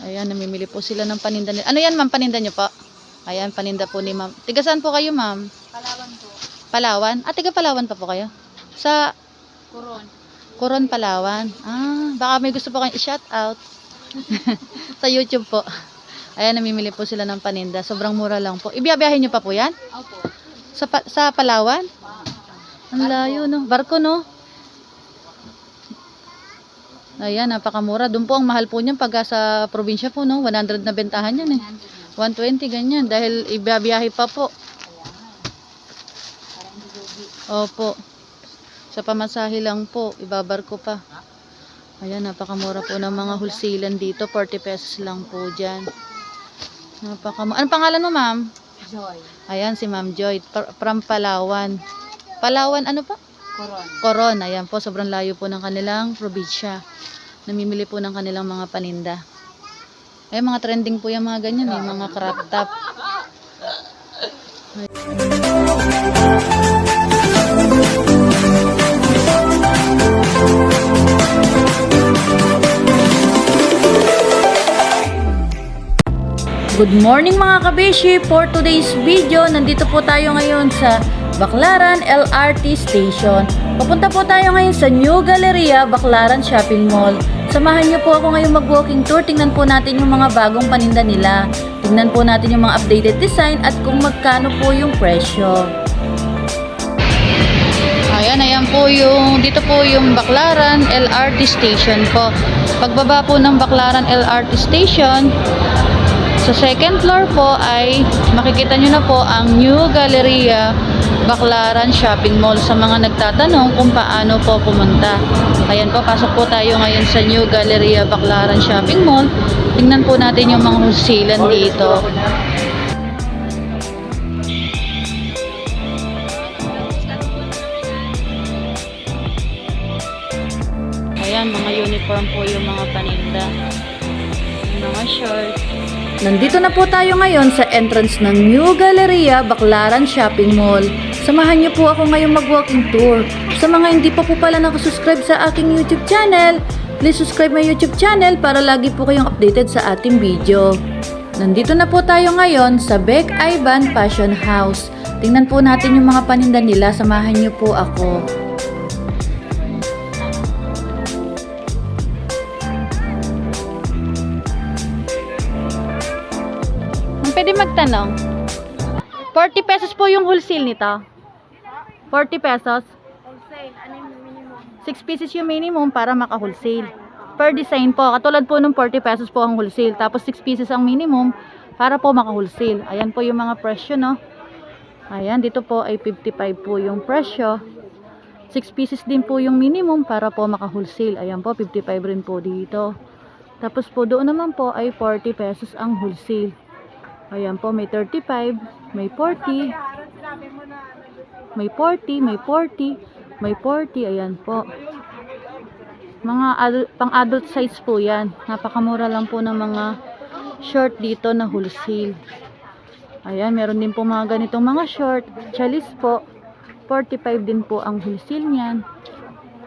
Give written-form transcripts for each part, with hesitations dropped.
Ayan, namimili po sila ng paninda nila. Ano yan, ma'am? Paninda nyo po? Ayan, paninda po ni ma'am. Tiga saan po kayo, ma'am? Palawan po. Palawan? Ah, tiga Palawan pa po kayo? Sa Coron. Coron, Palawan. Ah, baka may gusto po kayong i-shout out. Sa YouTube po. Ayan, namimili po sila ng paninda. Sobrang mura lang po. Ibiyabiyahin nyo pa po yan? Opo. Sa Palawan? Ang layo, no? Barko, no? Ayan, napakamura. Doon po ang mahal po niyan pagka sa probinsya po, no? 100 na bentahan yan, eh. 120, ganyan. Dahil ibiyabiyahe pa po. Opo. Sa pamasahe lang po. Ibabarko pa. Ayan, napakamura po ng mga wholesalan dito. 40 pesos lang po dyan. Napakamura. Anong pangalan mo, ma'am? Joy. Ayan, si Ma'am Joy. From Palawan. Palawan, ano pa? Coron. Coron. Ayan po, sobrang layo po ng kanilang probinsya. Namimili po ng kanilang mga paninda. Ay, mga trending po yung mga ganyan, mga crop top. Good morning mga kabeshi! For today's video, nandito po tayo ngayon sa Baclaran LRT Station. Papunta po tayo ngayon sa New Galleria, Baclaran Shopping Mall. Samahan niyo po ako ngayon mag-walking tour. Tingnan po natin yung mga bagong paninda nila. Tingnan po natin yung mga updated design at kung magkano po yung presyo. Ayan po dito po yung Baclaran LRT Station po. Pagbaba po ng Baclaran LRT Station, sa second floor po ay makikita nyo na po ang New Galleria Baclaran Shopping Mall. Sa mga nagtatanong kung paano po pumunta, ayan po, pasok po tayo ngayon sa New Galleria Baclaran Shopping Mall. Tingnan po natin yung mga wholesalan dito. Ayan, mga uniform po yung mga paninda, yung mga shorts. Nandito na po tayo ngayon sa entrance ng New Galleria Baclaran Shopping Mall. Samahan niyo po ako ngayong mag-walking tour. Sa mga hindi pa po pala nakasubscribe sa aking YouTube channel, please subscribe my YouTube channel para lagi po kayong updated sa ating video. Nandito na po tayo ngayon sa Beck Ivan Fashion House. Tingnan po natin yung mga paninda nila. Samahan niyo po ako. Pwede magtanong. 40 pesos po yung wholesale nito. 40 pesos. Wholesale. Ano yung minimum? 6 pieces yung minimum para maka-wholesale. Per design po. Katulad po ng 40 pesos po ang wholesale. Tapos 6 pieces ang minimum para po maka-wholesale. Ayan po yung mga presyo, no? Ayan, dito po ay 55 po yung presyo. 6 pieces din po yung minimum para po maka-wholesale. Ayan po, 55 rin po dito. Tapos po doon naman po ay 40 pesos ang wholesale. Ayan po, may 35, may 40, may 40, may 40, may 40, ayan po. Mga pang-adult size po yan. Napakamura lang po ng mga short dito na wholesale. Ayan, meron din po mga ganitong mga short. Chalis po, 45 din po ang wholesale niyan.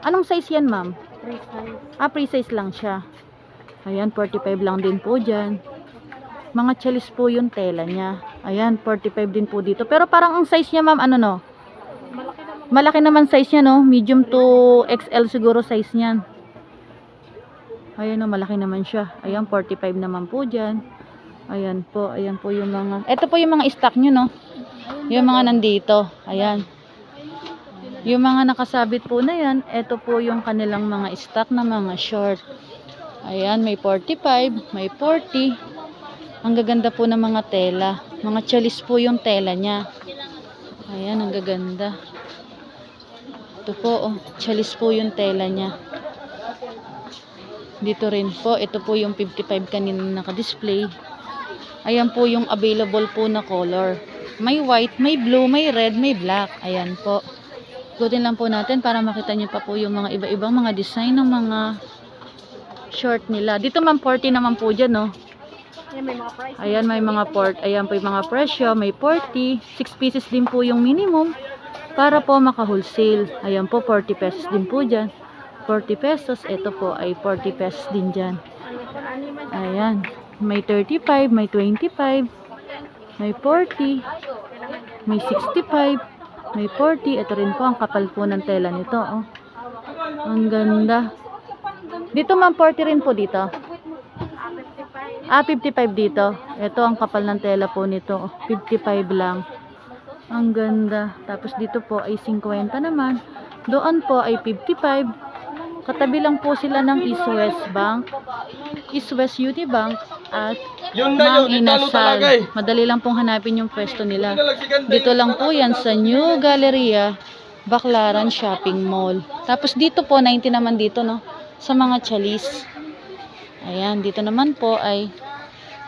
Anong size yan, ma'am? Free size. Ah, free size lang siya. Ayan, 45 lang din po dyan. Mga chalis po yung tela niya. Ayan, 45 din po dito. Pero parang ang size niya, ma'am, ano no? Malaki naman size niya, no? Medium to XL siguro size niyan. Ayan, no, malaki naman siya. Ayan, 45 naman po dyan. Ayan po yung mga... Ito po yung mga stock nyo, no? Yung mga nandito. Ayan. Yung mga nakasabit po na yan, ito po yung kanilang mga stock na mga short. Ayan, may 45, may 40. Ang gaganda po ng mga tela. Mga chalis po yung tela niya. Ayan, ang gaganda. Ito po, oh, chalis po yung tela niya. Dito rin po, ito po yung 55 kanina naka-display. Ayan po yung available po na color. May white, may blue, may red, may black. Ayan po. Ikutin lang po natin para makita niyo pa po yung mga iba-ibang mga design ng mga short nila. Dito man 40 naman po dyan, no? Ayan, may mga ayan po yung mga presyo, may 40, 6 pieces din po yung minimum para po maka-wholesale. Ayan po, 40 pesos din po dyan. 40 pesos, ito po ay 40 pesos din dyan. Ayan. May 35, may 25, may 40, may 65, may 40. Ito rin po, ang kapal po ng tela nito. Oh. Ang ganda. Dito ma'am, 40 rin po dito. 55 dito. Ito ang kapal ng tela po nito. 55 lang. Ang ganda. Tapos dito po ay 50 naman. Doon po ay 55. Katabi lang po sila ng East West Bank, East West Unibank at Mang Inasal. Madali lang pong hanapin yung pwesto nila. Dito lang po yan sa New Galleria, Baclaran Shopping Mall. Tapos dito po, 90 naman dito, no? Sa mga chalis. Ayan, dito naman po ay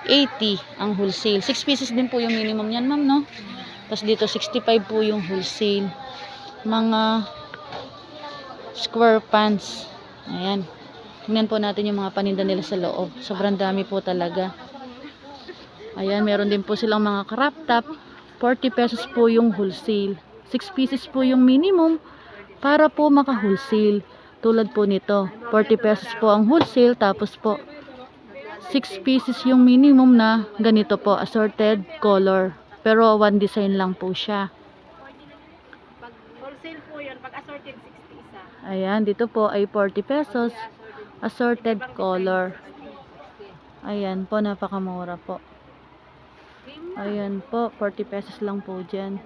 80 ang wholesale. 6 pieces din po yung minimum yan, ma'am, no? Tapos dito, 65 po yung wholesale. Mga square pants. Ayan. Tingnan po natin yung mga paninda nila sa loob. Sobrang dami po talaga. Ayan, meron din po silang mga crop top. 40 pesos po yung wholesale. 6 pieces po yung minimum para po maka-wholesale. Tulad po nito. 40 pesos po ang wholesale. Tapos po, 6 pieces yung minimum na ganito po. Assorted color. Pero one design lang po siya. Pag wholesale po yun, pag assorted 60 isa. Ayan, dito po ay 40 pesos. Assorted color. Ayan po, napakamura po. Ayan po, 40 pesos lang po dyan.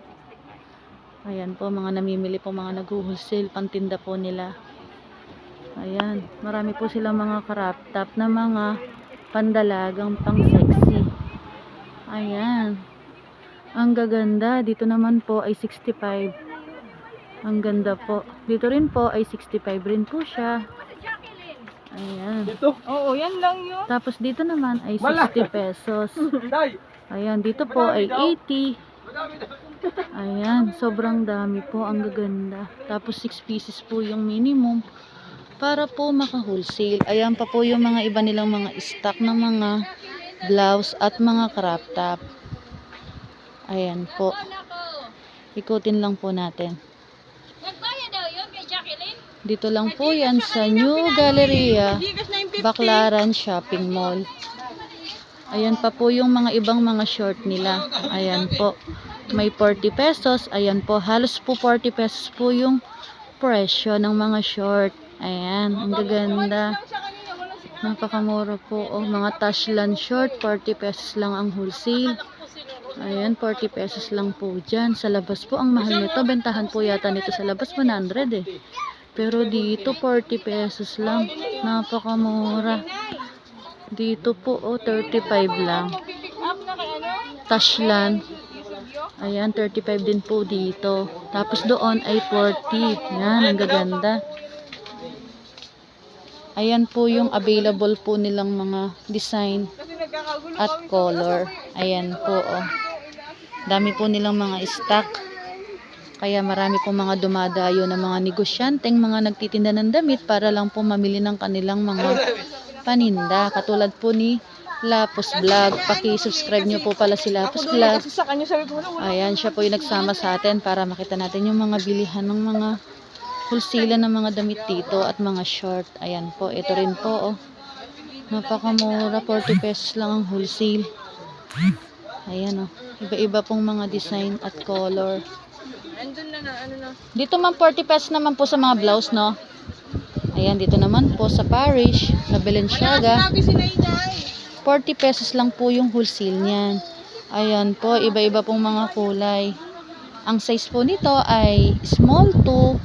Ayan po, mga namimili po, mga nag-wholesale, pantinda po nila. Ayan, marami po silang mga crop top na mga pandalagang pang sexy. Ayan. Ang gaganda. Dito naman po ay 65. Ang ganda po. Dito rin po ay 65 rin po siya. Ayan. Dito. Oo, yan lang yun. Tapos dito naman ay 60 pesos. Day. Ayan. Dito po ay 80. Ayan. Sobrang dami po. Ang gaganda. Tapos 6 pieces po yung minimum para po maka-wholesale. Ayan pa po yung mga iba nilang mga stock ng mga blouse at mga crop top. Ayan po. Ikutin lang po natin. Dito lang po yan sa New Galleria, Baclaran Shopping Mall. Ayan pa po yung mga ibang mga short nila. Ayan po. May 40 pesos. Ayan po. Halos po 40 pesos po yung presyo ng mga short. Ayan. Ang gaganda. Napakamura po. Oh, mga Tashland short. 40 pesos lang ang wholesale. Ayan, 40 pesos lang po dyan. Sa labas po, ang mahal nito. Bentahan po yata nito sa labas, 100 eh. Pero dito, 40 pesos lang. Napakamura. Dito po, oh, 35 lang. Tashland. Ayan, 35 din po dito. Tapos doon ay 40. Yan, ang gaganda. Ayan po yung available po nilang mga design at color. Ayan po, oh. Dami po nilang mga stock. Kaya marami po mga dumadayo na mga negosyanteng, mga nagtitinda ng damit para lang po mamili ng kanilang mga paninda. Katulad po ni Lapos Vlog. Paki-subscribe nyo po pala si Lapos Vlog. Ayan, siya po yung nagsama sa atin para makita natin yung mga bilihan ng mga wholesale ng mga damit dito at mga short. Ayan po, ito rin po, oh. Napakamura, 40 pesos lang ang wholesale. Ayan, oh. Iba-iba pong mga design at color. Dito man 40 pesos naman po sa mga blouse, no? Ayan, dito naman po sa Parish, sa Balenciaga. 40 pesos lang po yung wholesale niyan. Ayan po, iba-iba pong mga kulay. Ang size po nito ay small to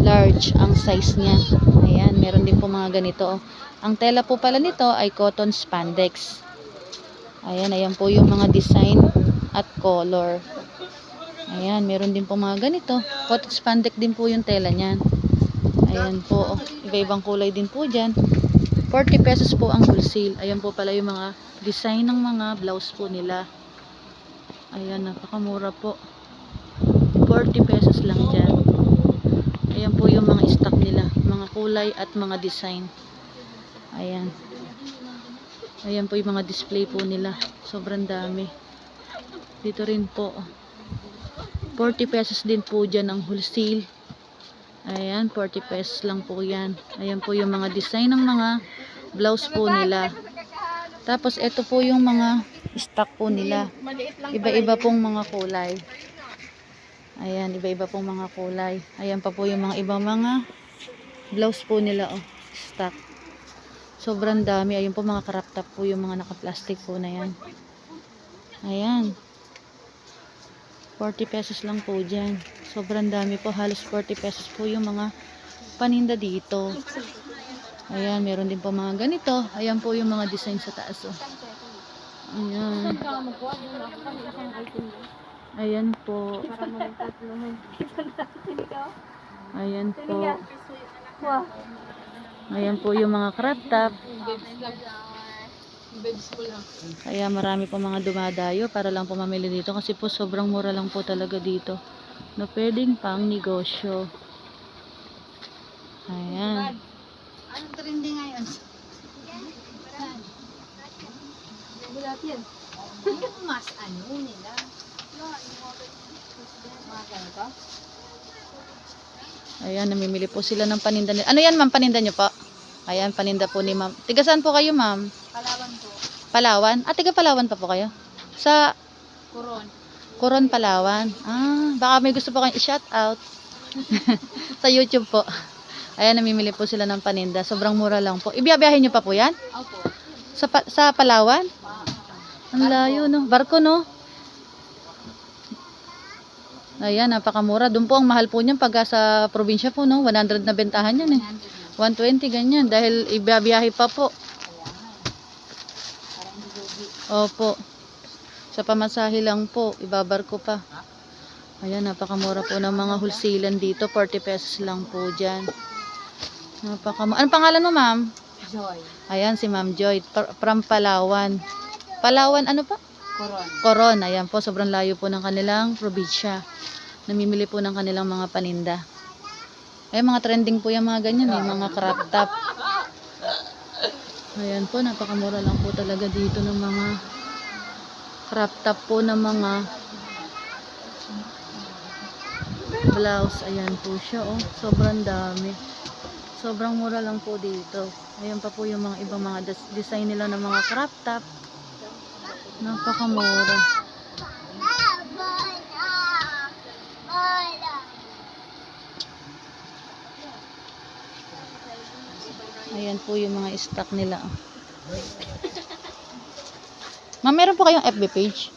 large ang size niya. Ayan, meron din po mga ganito. Ang tela po pala nito ay cotton spandex. Ayan, ayan po yung mga design at color. Ayan, meron din po mga ganito. Cotton spandex din po yung tela niyan. Ayan po, iba-ibang kulay din po dyan. 40 pesos po ang wholesale. Ayan po pala yung mga design ng mga blouse po nila. Ayan, napakamura po. 40 pesos lang dyan. Ayan po yung mga stock nila, mga kulay at mga design. Ayan. Ayan po yung mga display po nila. Sobrang dami. Dito rin po. 40 pesos din po dyan ang wholesale. Ayan, 40 pesos lang po yan. Ayan po yung mga design ng mga blouse po nila. Tapos ito po yung mga stock po nila. Maliit lang Iba-iba pong mga kulay. Ayan, iba-iba pong mga kulay. Ayan pa po yung mga ibang mga blouse po nila, oh. Stock. Sobrang dami. Ayun po mga crop top po yung mga naka-plastic po na yan. Ayan. 40 pesos lang po dyan. Sobrang dami po. Halos 40 pesos po yung mga paninda dito. Ayan, meron din po mga ganito. Ayan po yung mga design sa taas, oh. Ayan. Ayan po. Ayan po. Ayan po yung mga crop top. Kaya marami po mga dumadayo para lang po mamili dito kasi po sobrang mura lang po talaga dito na pwedeng pang negosyo. Ayan. Anong trending ngayon? Mas ano nila? Mga ganito? Ayan, namimili po sila ng paninda nila. Ano yan, ma'am? Paninda nyo po? Ayan, paninda po ni ma'am. Tiga saan po kayo, ma'am? Palawan po. Palawan? Ah, tiga Palawan pa po kayo? Sa Kuron. Coron, Palawan. Ah, baka may gusto po kayong i-shout out. Sa YouTube po. Ayan, namimili po sila ng paninda. Sobrang mura lang po. Ibiyabiyahin nyo pa po yan? Opo. Sa Palawan? Ang layo, no? Barko, no? Ayan, napakamura. Doon po ang mahal po niyan pagka sa probinsya po, no? 100 na bentahan yan, eh. 120, ganyan. Dahil ibiyabiyahe pa po. Opo. Sa pamasahe lang po. Ibabarko pa. Ayan, napakamura po ng mga wholesalan dito. 40 pesos lang po dyan. Napakamura. Anong pangalan mo, ma'am? Joy. Ayan, si Ma'am Joy. From Palawan. Palawan, ano pa? Kuron. Coron. Ayan po, sobrang layo po ng kanilang probinsya. Namimili po ng kanilang mga paninda. Ay, mga trending po yung mga ganyan, mga crop top. Ayan po, napakamura lang po talaga dito ng mga crop top po ng mga blouse. Ayan po siya, oh. Sobrang dami. Sobrang mura lang po dito. Ayan pa po yung mga ibang mga design nila ng mga crop top. Napakamura. Ayan po yung mga stock nila. Ma'am, meron po kayong FB page?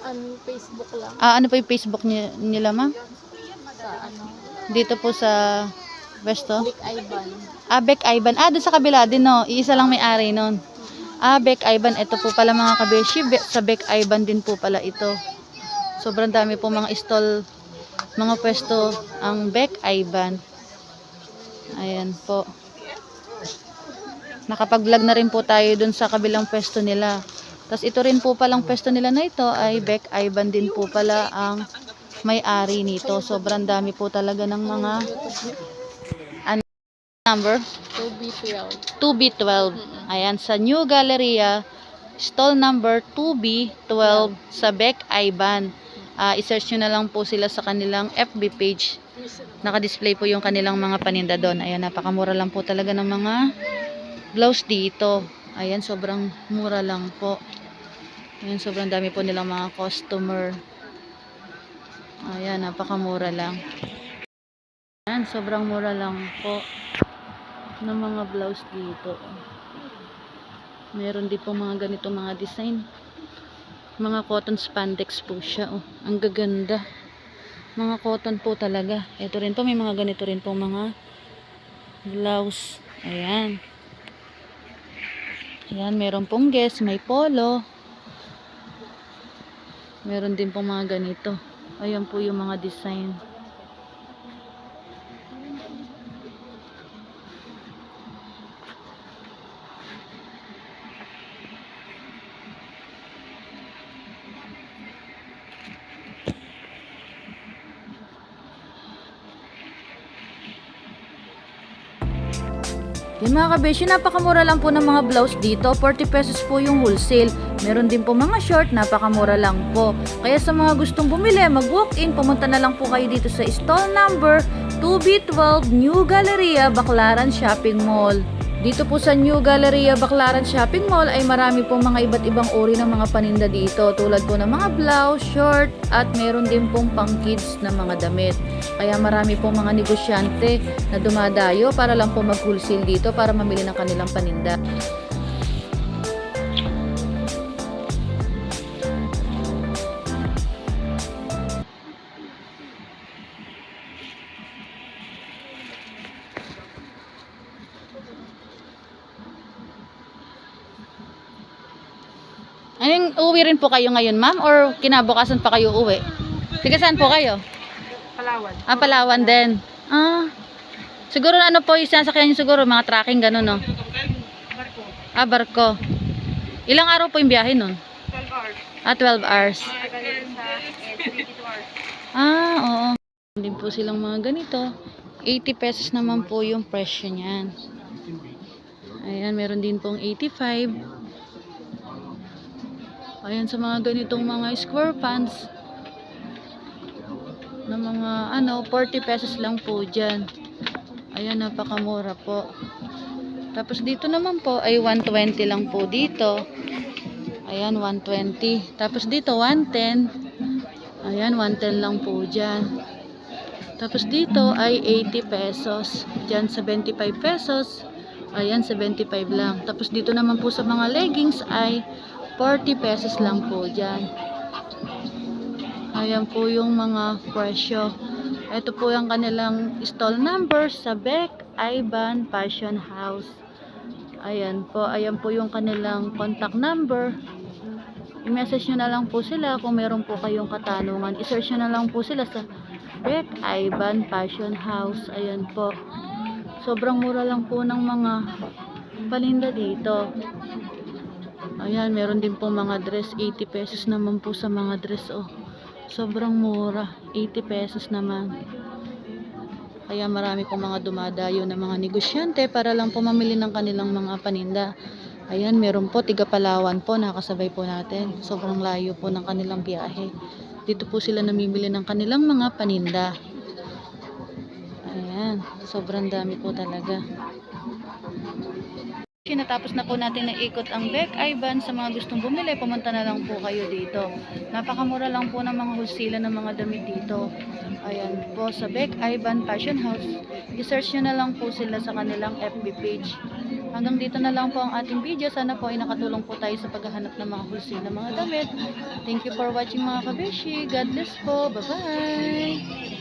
Ano, Facebook lang. Ah, ano po yung Facebook nila, ma'am? Sa ano, Dito po sa Westo? Big Ivan. Ah, Beck Ivan. Ah, doon sa kabila din, no? Iisa lang may-ari nun. Ah, Beck Ivan. Ito po pala mga kabeshi. Sa Beck Ivan din po pala ito. Sobrang dami po mga stall, mga pwesto ang Beck Ivan. Ayan po. Nakapag-vlog na rin po tayo dun sa kabilang pwesto nila. Tapos ito rin po palang pwesto nila na ito ay Beck Ivan din po pala ang may-ari nito. Sobrang dami po talaga ng mga number 2B12. 2B12. Ayan, sa New Galleria, stall number 2B12 sa Beck Ivan. I-search nyo na lang po sila sa kanilang FB page. Naka-display po yung kanilang mga paninda doon. Ayan, napakamura lang po talaga ng mga blouse dito. Ayan, sobrang mura lang po. Ayan, sobrang dami po nilang mga customer. Ayan, napakamura lang. Ayan, sobrang mura lang po ng mga blouse dito. Meron din po mga ganito mga design. Mga cotton spandex po siya. Oh, ang gaganda. Mga cotton po talaga. Ito rin po, may mga ganito rin po mga blouse. Ayan. Ayan, meron pong guess, may polo. Meron din pong mga ganito. Ayan po yung mga design. Yan mga kabeshi, napakamura lang po ng mga blouse dito. 40 pesos po yung wholesale. Meron din po mga short, napakamura lang po. Kaya sa mga gustong bumili, mag-walk-in, pumunta na lang po kayo dito sa stall number 2B12 New Galleria, Baclaran Shopping Mall. Dito po sa New Galleria Baclaran Shopping Mall ay marami pong mga iba't ibang uri ng mga paninda dito, tulad po ng mga blouse, short, at meron din pong pang kids na mga damit. Kaya marami pong mga negosyante na dumadayo para lang po mag-wholesale dito para mamili ng kanilang paninda. Anong uwi rin po kayo ngayon, ma'am? Or kinabukasan pa kayo uwi? Sige, saan po kayo? Palawan. Ah, Palawan din. Ah, siguro ano po yung sasakyan nyo siguro, mga tracking gano'n, no? Barko. Ah, barko. Ilang araw po yung biyahe nun? 12 hours. Ah, 12 hours. Tagal sa 22 hours. Ah, oo. Din po silang mga ganito. 80 pesos naman po yung presyo niyan. Ayan, meron din pong 85. Ayan, sa mga ganitong mga square pants na mga 40 pesos lang po dyan. Ayan, napakamura po. Tapos dito naman po ay 120 lang po dito. Ayan, 120. Tapos dito 110. Ayan, 110 lang po dyan. Tapos dito ay 80 pesos. Dyan 75 pesos. Ayan, 75 lang. Tapos dito naman po sa mga leggings ay 40 pesos lang po dyan. Ayan po yung mga presyo. Ito po yung kanilang stall number sa Beck Ivan Fashion House. Ayan po yung kanilang contact number. I-message nyo na lang po sila kung meron po kayong katanungan. I-search nyo na lang po sila sa Beck Ivan Fashion House. Ayan po. Sobrang mura lang po ng mga paninda dito. Ayan, meron din po mga dress. 80 pesos naman po sa mga dress. Oh, sobrang mura. 80 pesos naman. Kaya marami pong mga dumadayo na mga negosyante para lang po mamili ng kanilang mga paninda. Ayan, meron po tiga Palawan po, nakasabay po natin. Sobrang layo po ng kanilang biyahe. Dito po sila namimili ng kanilang mga paninda. Ayan, sobrang dami po talaga. Natapos na po natin na ikot ang Beck Ivan. Sa mga gustong bumili, pumunta na lang po kayo dito. Napakamura lang po ng mga wholesale ng mga damit dito. Ayan po sa Beck Ivan Fashion House. I-search nyo na lang po sila sa kanilang FB page. Hanggang dito na lang po ang ating video. Sana po ay nakatulong po tayo sa paghahanap ng mga wholesale ng mga damit. Thank you for watching mga kabeshi. God bless po. Bye-bye!